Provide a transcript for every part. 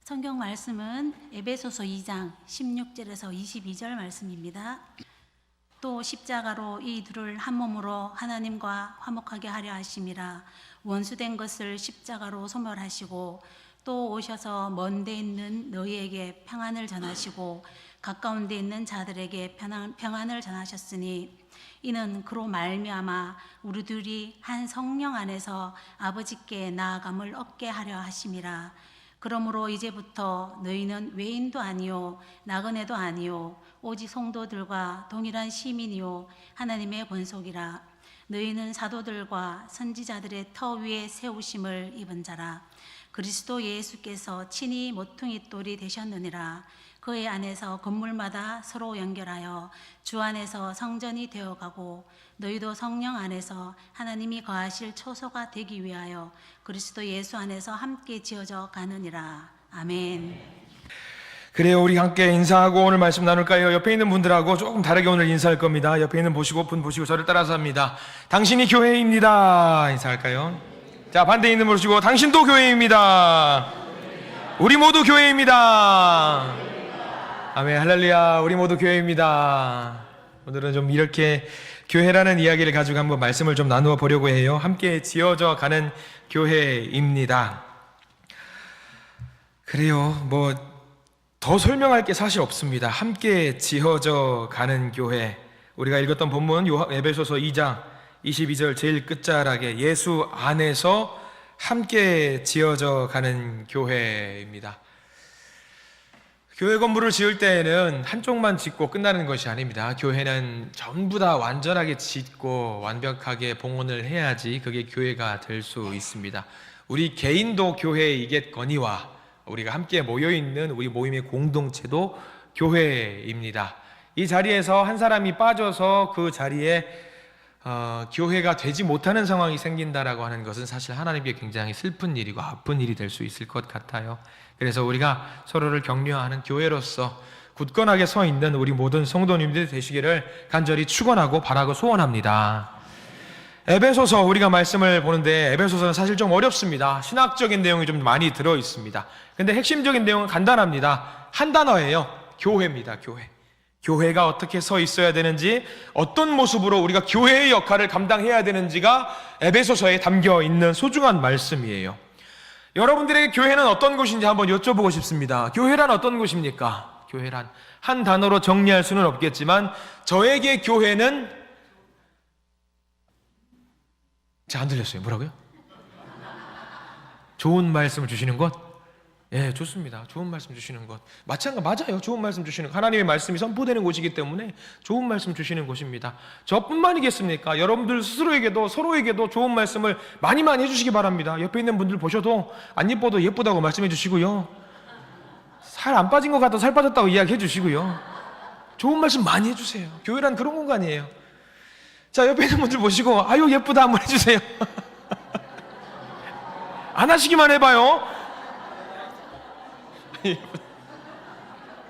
성경 말씀은 에베소서 2장 16절에서 22절 말씀입니다. 또 십자가로 이 둘을 한 몸으로 하나님과 화목하게 하려 하심이라. 원수된 것을 십자가로 소멸하시고 또 오셔서 먼 데 있는 너희에게 평안을 전하시고 가까운 데 있는 자들에게 평안을 전하셨으니 이는 그로 말미암아 우리들이 한 성령 안에서 아버지께 나아감을 얻게 하려 하심이라. 그러므로 이제부터 너희는 외인도 아니요 나그네도 아니요 오직 성도들과 동일한 시민이요 하나님의 본속이라. 너희는 사도들과 선지자들의 터 위에 세우심을 입은 자라. 그리스도 예수께서 친히 모퉁이 돌이 되셨느니라. 그의 안에서 건물마다 서로 연결하여 주 안에서 성전이 되어가고 너희도 성령 안에서 하나님이 거하실 초소가 되기 위하여 그리스도 예수 안에서 함께 지어져 가느니라. 아멘. 그래요, 우리 함께 인사하고 오늘 말씀 나눌까요? 옆에 있는 분들하고 조금 다르게 오늘 인사할 겁니다. 옆에 있는 분 보시고 저를 따라서 합니다. 당신이 교회입니다. 인사할까요? 자, 반대 있는 분 보시고 당신도 교회입니다. 우리 모두 교회입니다. 아멘, 할렐루야. 우리 모두 교회입니다. 오늘은 좀 이렇게 교회라는 이야기를 가지고 한번 말씀을 좀 나누어 보려고 해요. 함께 지어져 가는 교회입니다. 그래요, 더 설명할 게 사실 없습니다. 함께 지어져 가는 교회. 우리가 읽었던 본문 에베소서 2장 22절 제일 끝자락에 예수 안에서 함께 지어져 가는 교회입니다. 교회 건물을 지을 때에는 한쪽만 짓고 끝나는 것이 아닙니다. 교회는 전부 다 완전하게 짓고 완벽하게 봉헌을 해야지 그게 교회가 될 수 있습니다. 우리 개인도 교회이겠거니와 우리가 함께 모여있는 우리 모임의 공동체도 교회입니다. 이 자리에서 한 사람이 빠져서 그 자리에 교회가 되지 못하는 상황이 생긴다라고 하는 것은 사실 하나님께 굉장히 슬픈 일이고 아픈 일이 될 수 있을 것 같아요. 그래서 우리가 서로를 격려하는 교회로서 굳건하게 서 있는 우리 모든 성도님들 되시기를 간절히 축원하고 바라고 소원합니다. 에베소서 우리가 말씀을 보는데 에베소서는 사실 좀 어렵습니다. 신학적인 내용이 좀 많이 들어 있습니다. 근데 핵심적인 내용은 간단합니다. 한 단어예요. 교회입니다. 교회. 교회가 어떻게 서 있어야 되는지, 어떤 모습으로 우리가 교회의 역할을 감당해야 되는지가 에베소서에 담겨 있는 소중한 말씀이에요. 여러분들에게 교회는 어떤 곳인지 한번 여쭤보고 싶습니다. 교회란 어떤 곳입니까? 교회란 한 단어로 정리할 수는 없겠지만 저에게 교회는 잘 안 들렸어요. 뭐라고요? 좋은 말씀을 주시는 것? 예, 좋습니다. 좋은 말씀 주시는 것. 맞아요. 좋은 말씀 주시는 것. 하나님의 말씀이 선포되는 곳이기 때문에 좋은 말씀 주시는 곳입니다. 저뿐만이겠습니까? 여러분들 스스로에게도 서로에게도 좋은 말씀을 많이 해주시기 바랍니다. 옆에 있는 분들 보셔도 안 예뻐도 예쁘다고 말씀해 주시고요. 살 안 빠진 것 같아도 살 빠졌다고 이야기해 주시고요. 좋은 말씀 많이 해주세요. 교회란 그런 공간이에요. 자, 옆에 있는 분들 보시고 아유 예쁘다 한번 해주세요. 안 하시기만 해봐요.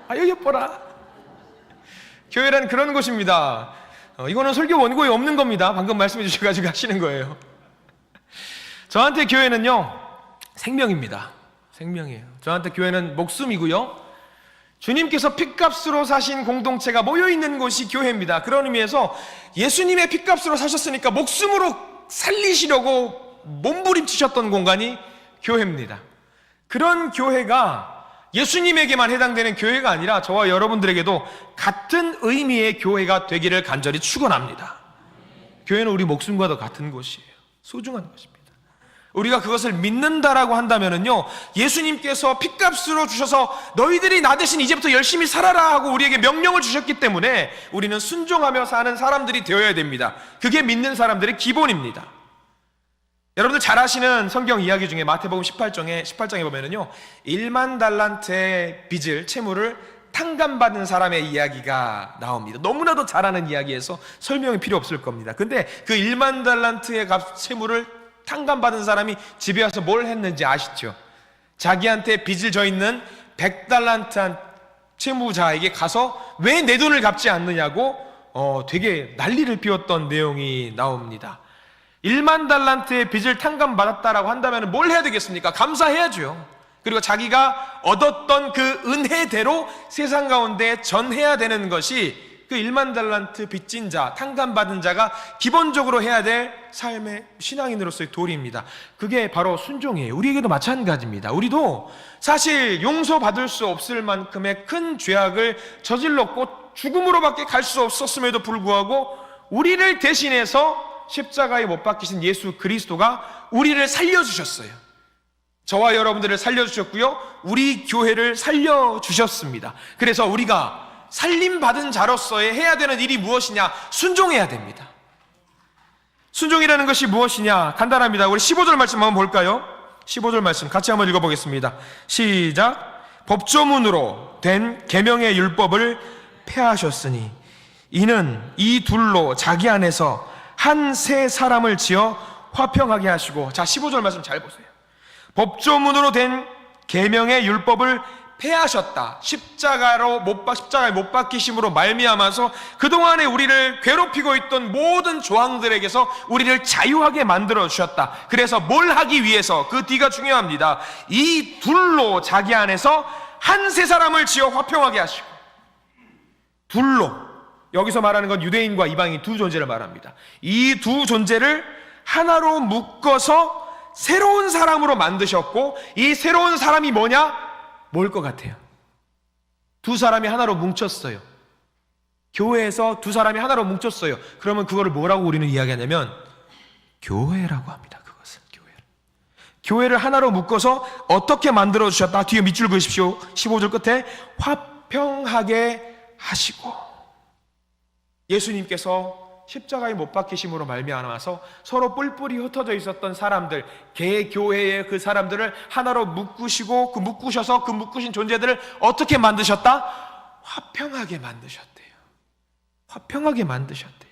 아유 예뻐라. 교회란 그런 곳입니다. 이거는 설교 원고에 없는 겁니다. 방금 말씀해 주셔가지고 하시는 거예요. 저한테 교회는요 생명입니다. 생명이에요. 저한테 교회는 목숨이고요, 주님께서 핏값으로 사신 공동체가 모여있는 곳이 교회입니다. 그런 의미에서 예수님의 핏값으로 사셨으니까 목숨으로 살리시려고 몸부림치셨던 공간이 교회입니다. 그런 교회가 예수님에게만 해당되는 교회가 아니라 저와 여러분들에게도 같은 의미의 교회가 되기를 간절히 축원합니다. 교회는 우리 목숨과도 같은 곳이에요. 소중한 것입니다. 우리가 그것을 믿는다라고 한다면은요, 예수님께서 핏값으로 주셔서 너희들이 나 대신 이제부터 열심히 살아라 하고 우리에게 명령을 주셨기 때문에 우리는 순종하며 사는 사람들이 되어야 됩니다. 그게 믿는 사람들의 기본입니다. 여러분들 잘 아시는 성경 이야기 중에 마태복음 18장에 보면은요 1만 달란트의 빚을, 채무를 탕감받은 사람의 이야기가 나옵니다. 너무나도 잘 아는 이야기에서 설명이 필요 없을 겁니다. 근데 그 1만 달란트의 채무를 탕감받은 사람이 집에 와서 뭘 했는지 아시죠? 자기한테 빚을 져 있는 100달란트한 채무자에게 가서 왜 내 돈을 갚지 않느냐고 되게 난리를 피웠던 내용이 나옵니다. 1만 달란트의 빚을 탕감받았다라고 한다면 뭘 해야 되겠습니까? 감사해야죠. 그리고 자기가 얻었던 그 은혜대로 세상 가운데 전해야 되는 것이 그 1만 달란트 빚진 자, 탕감받은 자가 기본적으로 해야 될 삶의 신앙인으로서의 도리입니다. 그게 바로 순종이에요. 우리에게도 마찬가지입니다. 우리도 사실 용서받을 수 없을 만큼의 큰 죄악을 저질렀고 죽음으로밖에 갈 수 없었음에도 불구하고 우리를 대신해서 십자가에 못 박히신 예수 그리스도가 우리를 살려주셨어요. 저와 여러분들을 살려주셨고요, 우리 교회를 살려주셨습니다. 그래서 우리가 살림받은 자로서의 해야 되는 일이 무엇이냐? 순종해야 됩니다. 순종이라는 것이 무엇이냐? 간단합니다. 우리 15절 말씀 한번 볼까요? 15절 말씀 같이 한번 읽어보겠습니다. 시작. 법조문으로 된 계명의 율법을 폐하셨으니 이는 이 둘로 자기 안에서 한 새 사람을 지어 화평하게 하시고. 자, 15절 말씀 잘 보세요. 법조문으로 된 계명의 율법을 폐하셨다. 십자가에 못 박히심으로 말미암아서 그동안에 우리를 괴롭히고 있던 모든 조항들에게서 우리를 자유하게 만들어 주셨다. 그래서 뭘 하기 위해서? 그 뒤가 중요합니다. 이 둘로 자기 안에서 한 새 사람을 지어 화평하게 하시고. 둘로, 여기서 말하는 건 유대인과 이방인 두 존재를 말합니다. 이 두 존재를 하나로 묶어서 새로운 사람으로 만드셨고, 이 새로운 사람이 뭐냐? 뭘 것 같아요? 두 사람이 하나로 뭉쳤어요. 교회에서 두 사람이 하나로 뭉쳤어요. 그러면 그거를 뭐라고 우리는 이야기하냐면 교회라고 합니다. 그것을 교회를 하나로 묶어서 어떻게 만들어 주셨다? 뒤에 밑줄 그으십시오. 15절 끝에 화평하게 하시고. 예수님께서 십자가에 못 박히심으로 말미암아서 서로 뿔뿔이 흩어져 있었던 사람들, 개교회의 그 사람들을 하나로 묶으시고, 그 묶으셔서 그 묶으신 존재들을 어떻게 만드셨다? 화평하게 만드셨대요. 화평하게 만드셨대요.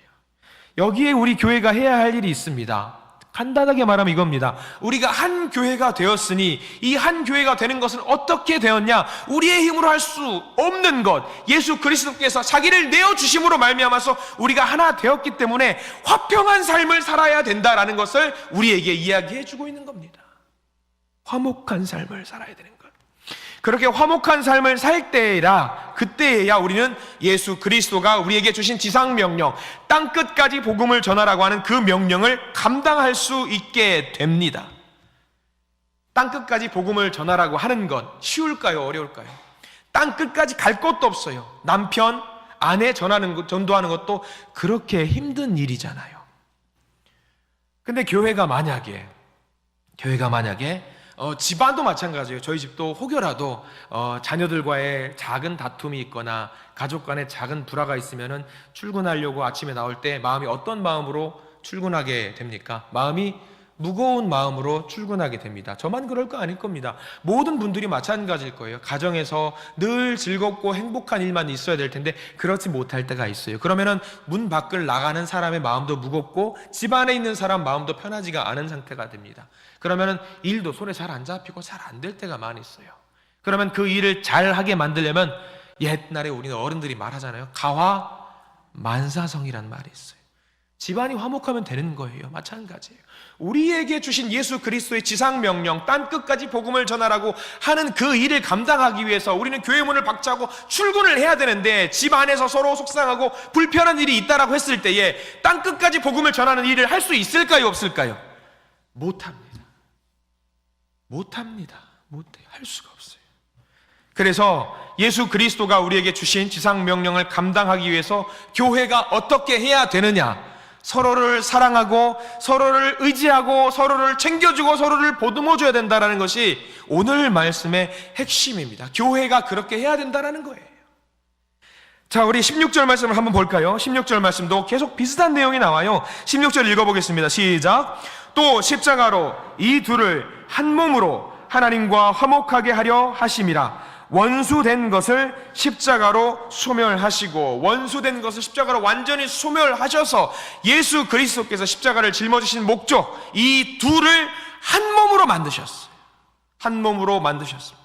여기에 우리 교회가 해야 할 일이 있습니다. 간단하게 말하면 이겁니다. 우리가 한 교회가 되었으니 이 한 교회가 되는 것은 어떻게 되었냐? 우리의 힘으로 할 수 없는 것, 예수 그리스도께서 자기를 내어주심으로 말미암아서 우리가 하나 되었기 때문에 화평한 삶을 살아야 된다라는 것을 우리에게 이야기해 주고 있는 겁니다. 화목한 삶을 살아야 되는 것. 그렇게 화목한 삶을 살 때에야, 그때에야 우리는 예수 그리스도가 우리에게 주신 지상명령, 땅끝까지 복음을 전하라고 하는 그 명령을 감당할 수 있게 됩니다. 땅끝까지 복음을 전하라고 하는 건 쉬울까요? 어려울까요? 땅끝까지 갈 곳도 없어요. 남편, 아내 전도하는 것도 그렇게 힘든 일이잖아요. 근데 교회가 만약에 집안도 마찬가지예요. 저희 집도 혹여라도 자녀들과의 작은 다툼이 있거나 가족 간에 작은 불화가 있으면은 출근하려고 아침에 나올 때 마음이 어떤 마음으로 출근하게 됩니까? 마음이 무거운 마음으로 출근하게 됩니다. 저만 그럴 거 아닐 겁니다. 모든 분들이 마찬가지일 거예요. 가정에서 늘 즐겁고 행복한 일만 있어야 될 텐데 그렇지 못할 때가 있어요. 그러면은 문 밖을 나가는 사람의 마음도 무겁고 집 안에 있는 사람 마음도 편하지가 않은 상태가 됩니다. 그러면은 일도 손에 잘 안 잡히고 잘 안 될 때가 많이 있어요. 그러면 그 일을 잘 하게 만들려면 옛날에 우리는 어른들이 말하잖아요. 가화만사성이란 말이 있어요. 집안이 화목하면 되는 거예요. 마찬가지예요. 우리에게 주신 예수 그리스도의 지상명령, 땅끝까지 복음을 전하라고 하는 그 일을 감당하기 위해서 우리는 교회 문을 박차고 출근을 해야 되는데, 집 안에서 서로 속상하고 불편한 일이 있다라고 했을 때에 땅끝까지 복음을 전하는 일을 할 수 있을까요? 없을까요? 못합니다. 못해요. 할 수가 없어요. 그래서 예수 그리스도가 우리에게 주신 지상명령을 감당하기 위해서 교회가 어떻게 해야 되느냐? 서로를 사랑하고 서로를 의지하고 서로를 챙겨주고 서로를 보듬어줘야 된다는 것이 오늘 말씀의 핵심입니다. 교회가 그렇게 해야 된다는 거예요. 자, 우리 16절 말씀을 한번 볼까요? 16절 말씀도 계속 비슷한 내용이 나와요. 16절 읽어보겠습니다. 시작. 또 십자가로 이 둘을 한 몸으로 하나님과 화목하게 하려 하심이라. 원수된 것을 십자가로 소멸하시고, 원수된 것을 십자가로 완전히 소멸하셔서 예수 그리스도께서 십자가를 짊어지신 목적, 이 둘을 한 몸으로 만드셨어요. 한 몸으로 만드셨습니다.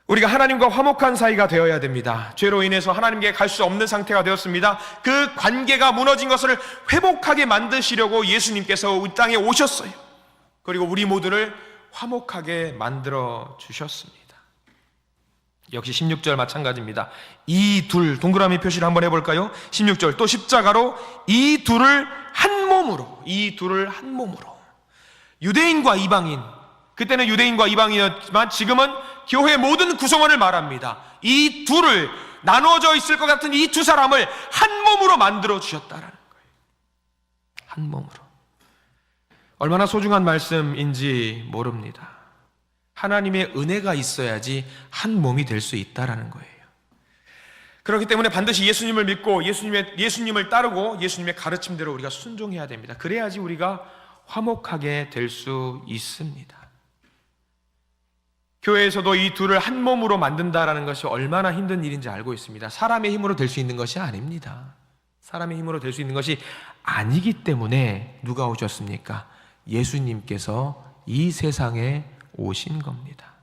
우리가 하나님과 화목한 사이가 되어야 됩니다. 죄로 인해서 하나님께 갈 수 없는 상태가 되었습니다. 그 관계가 무너진 것을 회복하게 만드시려고 예수님께서 이 땅에 오셨어요. 그리고 우리 모두를 화목하게 만들어 주셨습니다. 역시 16절 마찬가지입니다. 이 둘, 동그라미 표시를 한번 해볼까요? 16절, 또 십자가로 이 둘을 한 몸으로, 이 둘을 한 몸으로. 유대인과 이방인, 그때는 유대인과 이방인이었지만 지금은 교회 모든 구성원을 말합니다. 이 둘을, 나누어져 있을 것 같은 이 두 사람을 한 몸으로 만들어 주셨다라는 거예요. 한 몸으로. 얼마나 소중한 말씀인지 모릅니다. 하나님의 은혜가 있어야지 한 몸이 될 수 있다라는 거예요. 그렇기 때문에 반드시 예수님을 믿고 예수님을 따르고 예수님의 가르침대로 우리가 순종해야 됩니다. 그래야지 우리가 화목하게 될 수 있습니다. 교회에서도 이 둘을 한 몸으로 만든다라는 것이 얼마나 힘든 일인지 알고 있습니다. 사람의 힘으로 될 수 있는 것이 아닙니다. 사람의 힘으로 될 수 있는 것이 아니기 때문에 누가 오셨습니까? 예수님께서 이 세상에 오신 겁니다.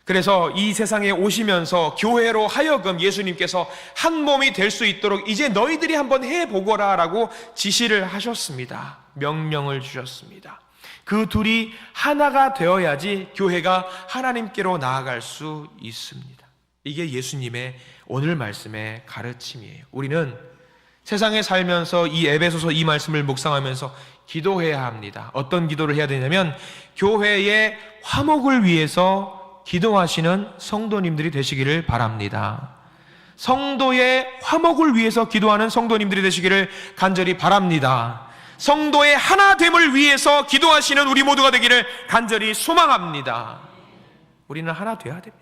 그래서 이 세상에 오시면서 교회로 하여금 예수님께서 한 몸이 될 수 있도록 이제 너희들이 한번 해보거라 라고 지시를 하셨습니다. 명령을 주셨습니다. 그 둘이 하나가 되어야지 교회가 하나님께로 나아갈 수 있습니다. 이게 예수님의 오늘 말씀의 가르침이에요. 우리는 세상에 살면서 이 에베소서 이 말씀을 묵상하면서 기도해야 합니다. 어떤 기도를 해야 되냐면 교회의 화목을 위해서 기도하시는 성도님들이 되시기를 바랍니다. 성도의 화목을 위해서 기도하는 성도님들이 되시기를 간절히 바랍니다. 성도의 하나됨을 위해서 기도하시는 우리 모두가 되기를 간절히 소망합니다. 우리는 하나 돼야 됩니다.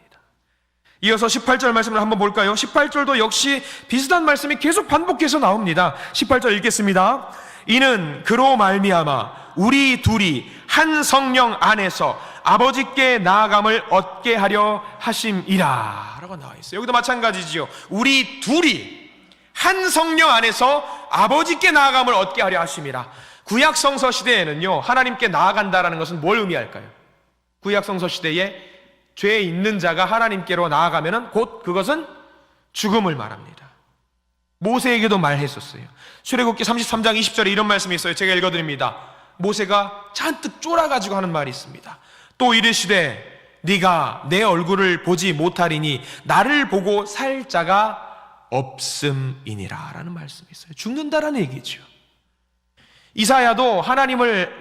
이어서 18절 말씀을 한번 볼까요? 18절도 역시 비슷한 말씀이 계속 반복해서 나옵니다. 18절 읽겠습니다. 이는 그로 말미암아 우리 둘이 한 성령 안에서 아버지께 나아감을 얻게 하려 하심이라 라고 나와 있어요. 여기도 마찬가지지요. 우리 둘이 한 성령 안에서 아버지께 나아감을 얻게 하려 하심이라. 구약 성서 시대에는요, 하나님께 나아간다라는 것은 뭘 의미할까요? 구약 성서 시대에 죄 있는 자가 하나님께로 나아가면은 곧 그것은 죽음을 말합니다. 모세에게도 말했었어요. 출애굽기 33장 20절에 이런 말씀이 있어요. 제가 읽어드립니다. 모세가 잔뜩 쫄아가지고 하는 말이 있습니다. 또 이르시되 네가 내 얼굴을 보지 못하리니 나를 보고 살 자가 없음이니라 라는 말씀이 있어요. 죽는다라는 얘기죠. 이사야도 하나님을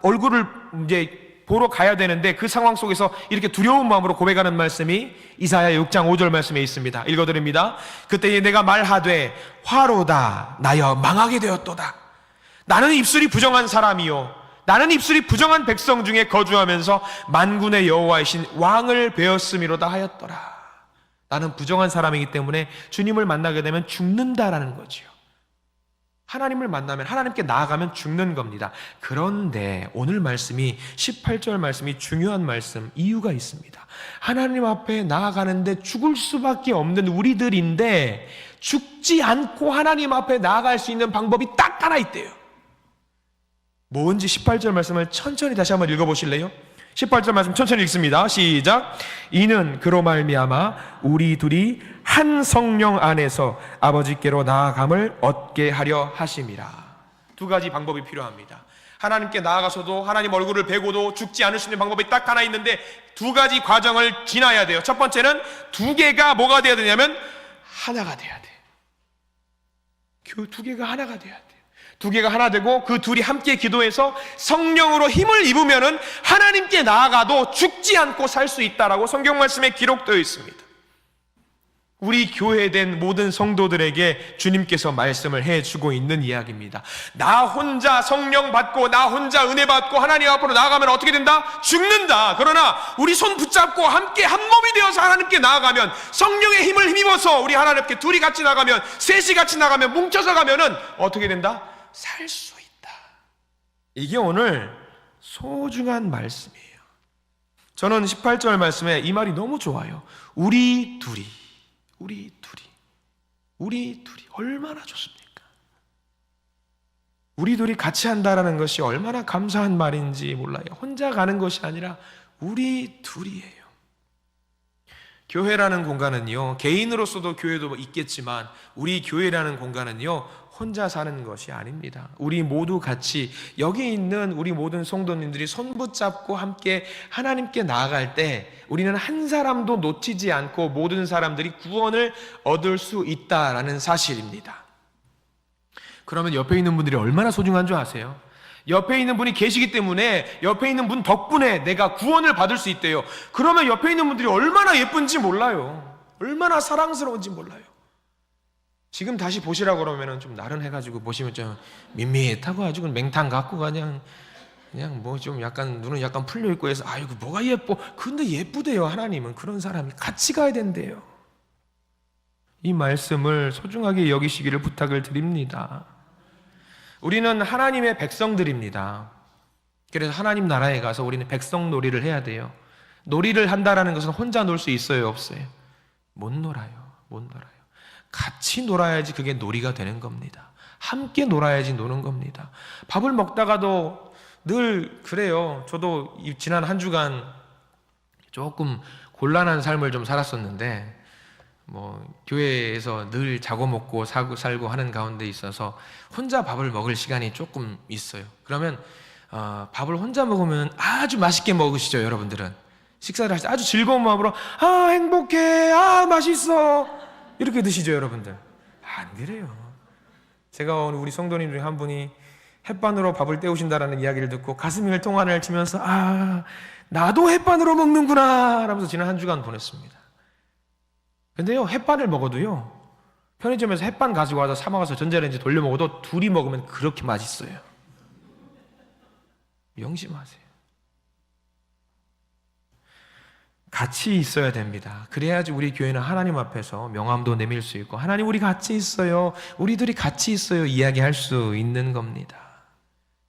얼굴을 이제 보러 가야 되는데 그 상황 속에서 이렇게 두려운 마음으로 고백하는 말씀이 이사야 6장 5절 말씀에 있습니다. 읽어드립니다. 그때 내가 말하되 화로다 나여 망하게 되었도다. 나는 입술이 부정한 사람이요 나는 입술이 부정한 백성 중에 거주하면서 만군의 여호와이신 왕을 배웠음이로다 하였더라. 나는 부정한 사람이기 때문에 주님을 만나게 되면 죽는다라는 거지요. 하나님을 만나면 하나님께 나아가면 죽는 겁니다. 그런데 오늘 말씀이 18절 말씀이 중요한 말씀 이유가 있습니다. 하나님 앞에 나아가는데 죽을 수밖에 없는 우리들인데 죽지 않고 하나님 앞에 나아갈 수 있는 방법이 딱 하나 있대요. 뭔지 18절 말씀을 천천히 다시 한번 읽어보실래요? 18절 말씀 천천히 읽습니다. 시작. 이는 그로 말미암아 우리 둘이 한 성령 안에서 아버지께로 나아감을 얻게 하려 하심이라. 두 가지 방법이 필요합니다. 하나님께 나아가서도 하나님 얼굴을 뵈고도 죽지 않을 수 있는 방법이 딱 하나 있는데 두 가지 과정을 지나야 돼요. 첫 번째는 두 개가 뭐가 돼야 되냐면 하나가 돼야 돼요. 그 두 개가 하나가 돼야 돼요. 두 개가 하나 되고 그 둘이 함께 기도해서 성령으로 힘을 입으면은 하나님께 나아가도 죽지 않고 살 수 있다라고 성경 말씀에 기록되어 있습니다. 우리 교회된 모든 성도들에게 주님께서 말씀을 해주고 있는 이야기입니다. 나 혼자 성령 받고 나 혼자 은혜 받고 하나님 앞으로 나아가면 어떻게 된다? 죽는다. 그러나 우리 손 붙잡고 함께 한 몸이 되어서 하나님께 나아가면 성령의 힘을 힘입어서 우리 하나님께 둘이 같이 나가면 셋이 같이 나가면 뭉쳐서 가면은 어떻게 된다? 살 수 있다. 이게 오늘 소중한 말씀이에요. 저는 18절 말씀에 이 말이 너무 좋아요. 우리 둘이 얼마나 좋습니까? 우리 둘이 같이 한다라는 것이 얼마나 감사한 말인지 몰라요. 혼자 가는 것이 아니라 우리 둘이에요. 교회라는 공간은요, 개인으로서도 교회도 있겠지만 우리 교회라는 공간은요, 혼자 사는 것이 아닙니다. 우리 모두 같이 여기 있는 우리 모든 성도님들이 손 붙잡고 함께 하나님께 나아갈 때 우리는 한 사람도 놓치지 않고 모든 사람들이 구원을 얻을 수 있다라는 사실입니다. 그러면 옆에 있는 분들이 얼마나 소중한 줄 아세요? 옆에 있는 분이 계시기 때문에 옆에 있는 분 덕분에 내가 구원을 받을 수 있대요. 그러면 옆에 있는 분들이 얼마나 예쁜지 몰라요. 얼마나 사랑스러운지 몰라요. 지금 다시 보시라고 그러면 좀 나른해가지고 보시면 좀 밋밋하고 아주 맹탕 같고 그냥 뭐 좀 약간 눈은 약간 풀려 있고 해서 아이고 뭐가 예뻐. 근데 예쁘대요. 하나님은 그런 사람이 같이 가야 된대요. 이 말씀을 소중하게 여기시기를 부탁을 드립니다. 우리는 하나님의 백성들입니다. 그래서 하나님 나라에 가서 우리는 백성 놀이를 해야 돼요. 놀이를 한다라는 것은 혼자 놀 수 있어요, 없어요? 못 놀아요. 못 놀아요. 같이 놀아야지 그게 놀이가 되는 겁니다. 함께 놀아야지 노는 겁니다. 밥을 먹다가도 늘 그래요. 저도 지난 한 주간 조금 곤란한 삶을 좀 살았었는데 교회에서 늘 자고 먹고 살고 하는 가운데 있어서 혼자 밥을 먹을 시간이 조금 있어요. 그러면 밥을 혼자 먹으면 아주 맛있게 먹으시죠, 여러분들은. 식사를 할 때 아주 즐거운 마음으로 행복해, 맛있어 이렇게 드시죠, 여러분들. 안 그래요. 제가 오늘 우리 성도님 중에 한 분이 햇반으로 밥을 때우신다라는 이야기를 듣고 가슴이 통환을 치면서 나도 햇반으로 먹는구나 라면서 지난 한 주간 보냈습니다. 근데요, 햇반을 먹어도요, 편의점에서 햇반 가지고 와서 사 먹어서 전자레인지 돌려 먹어도 둘이 먹으면 그렇게 맛있어요. 명심하세요. 같이 있어야 됩니다. 그래야지 우리 교회는 하나님 앞에서 명함도 내밀 수 있고 하나님 우리 같이 있어요, 우리들이 같이 있어요 이야기할 수 있는 겁니다.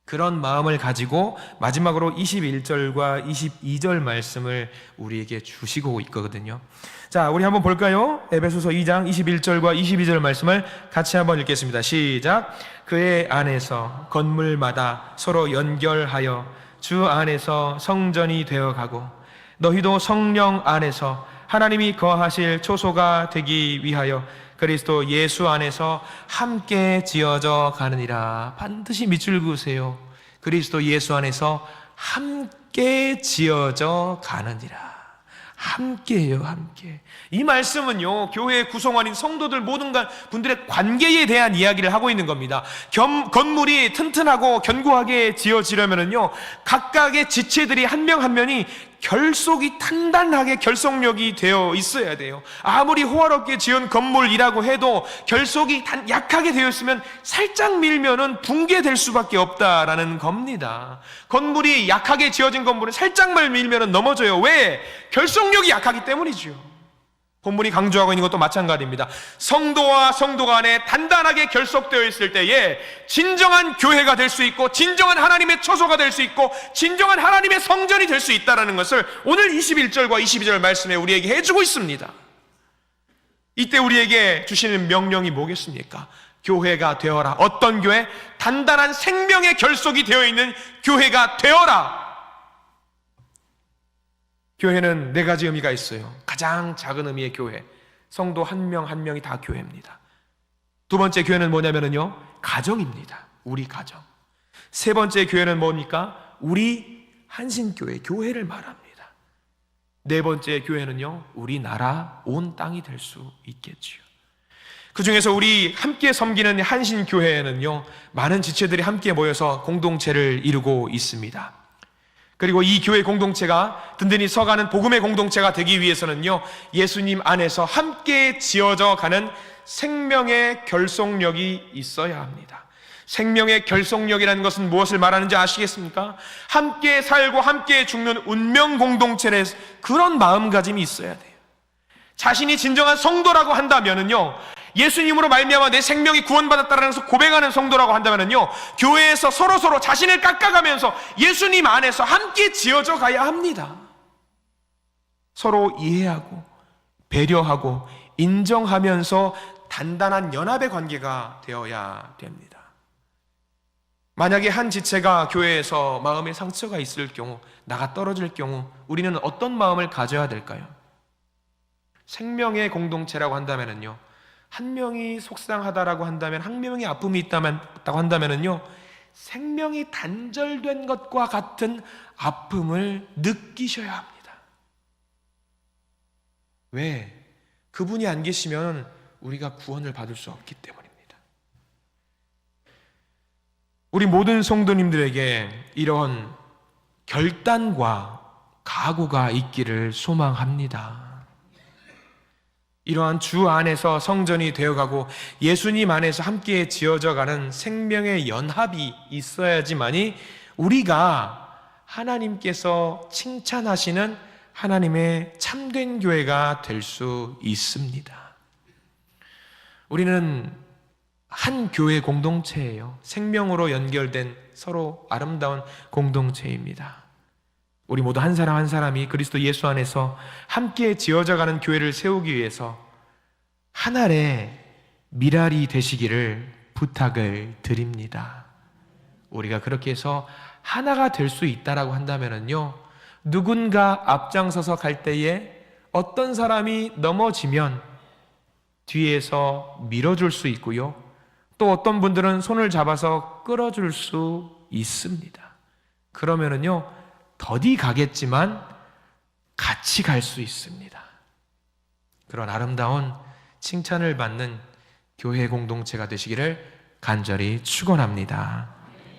그런 마음을 가지고 마지막으로 21절과 22절 말씀을 우리에게 주시고 있거든요. 자, 우리 한번 볼까요? 에베소서 2장 21절과 22절 말씀을 같이 한번 읽겠습니다. 시작. 그의 안에서 건물마다 서로 연결하여 주 안에서 성전이 되어가고 너희도 성령 안에서 하나님이 거하실 초소가 되기 위하여 그리스도 예수 안에서 함께 지어져 가느니라. 반드시 밑줄 그으세요. 그리스도 예수 안에서 함께 지어져 가느니라. 함께예요, 함께. 이 말씀은요, 교회의 구성원인 성도들 모든 분들의 관계에 대한 이야기를 하고 있는 겁니다. 건물이 튼튼하고 견고하게 지어지려면요, 각각의 지체들이 한 명 한 명이 결속이 단단하게 결속력이 되어 있어야 돼요. 아무리 호화롭게 지은 건물이라고 해도 결속이 약하게 되어 있으면 살짝 밀면은 붕괴될 수밖에 없다라는 겁니다. 건물이 약하게 지어진 건물은 살짝만 밀면은 넘어져요. 왜? 결속력이 약하기 때문이죠. 본문이 강조하고 있는 것도 마찬가지입니다. 성도와 성도 간에 단단하게 결속되어 있을 때에 진정한 교회가 될 수 있고 진정한 하나님의 처소가 될 수 있고 진정한 하나님의 성전이 될 수 있다는 것을 오늘 21절과 22절 말씀에 우리에게 해주고 있습니다. 이때 우리에게 주시는 명령이 뭐겠습니까? 교회가 되어라. 어떤 교회? 단단한 생명의 결속이 되어 있는 교회가 되어라. 교회는 네 가지 의미가 있어요. 가장 작은 의미의 교회, 성도 한 명 한 명이 다 교회입니다. 두 번째 교회는 뭐냐면요, 가정입니다. 우리 가정. 세 번째 교회는 뭡니까? 우리 한신교회, 교회를 말합니다. 네 번째 교회는요, 우리나라 온 땅이 될 수 있겠지요. 그 중에서 우리 함께 섬기는 한신교회에는요, 많은 지체들이 함께 모여서 공동체를 이루고 있습니다. 그리고 이 교회 공동체가 든든히 서가는 복음의 공동체가 되기 위해서는요, 예수님 안에서 함께 지어져 가는 생명의 결속력이 있어야 합니다. 생명의 결속력이라는 것은 무엇을 말하는지 아시겠습니까? 함께 살고 함께 죽는 운명 공동체의 그런 마음가짐이 있어야 돼요. 자신이 진정한 성도라고 한다면은요, 예수님으로 말미암아 내 생명이 구원받았다라는 것을 고백하는 성도라고 한다면은요, 교회에서 서로 자신을 깎아가면서 예수님 안에서 함께 지어져 가야 합니다. 서로 이해하고 배려하고 인정하면서 단단한 연합의 관계가 되어야 됩니다. 만약에 한 지체가 교회에서 마음에 상처가 있을 경우, 나가 떨어질 경우 우리는 어떤 마음을 가져야 될까요? 생명의 공동체라고 한다면은요, 한 명이 속상하다라고 한다면, 한 명이 아픔이 있다고 한다면은요, 생명이 단절된 것과 같은 아픔을 느끼셔야 합니다. 왜? 그분이 안 계시면 우리가 구원을 받을 수 없기 때문입니다. 우리 모든 성도님들에게 이런 결단과 각오가 있기를 소망합니다. 이러한 주 안에서 성전이 되어가고 예수님 안에서 함께 지어져가는 생명의 연합이 있어야지만이 우리가 하나님께서 칭찬하시는 하나님의 참된 교회가 될 수 있습니다. 우리는 한 교회 공동체예요. 생명으로 연결된 서로 아름다운 공동체입니다. 우리 모두 한 사람 한 사람이 그리스도 예수 안에서 함께 지어져가는 교회를 세우기 위해서 하나의 미랄이 되시기를 부탁을 드립니다. 우리가 그렇게 해서 하나가 될 수 있다라고 한다면요, 누군가 앞장서서 갈 때에 어떤 사람이 넘어지면 뒤에서 밀어줄 수 있고요, 또 어떤 분들은 손을 잡아서 끌어줄 수 있습니다. 그러면은요, 더디 가겠지만 같이 갈 수 있습니다. 그런 아름다운 칭찬을 받는 교회 공동체가 되시기를 간절히 축원합니다.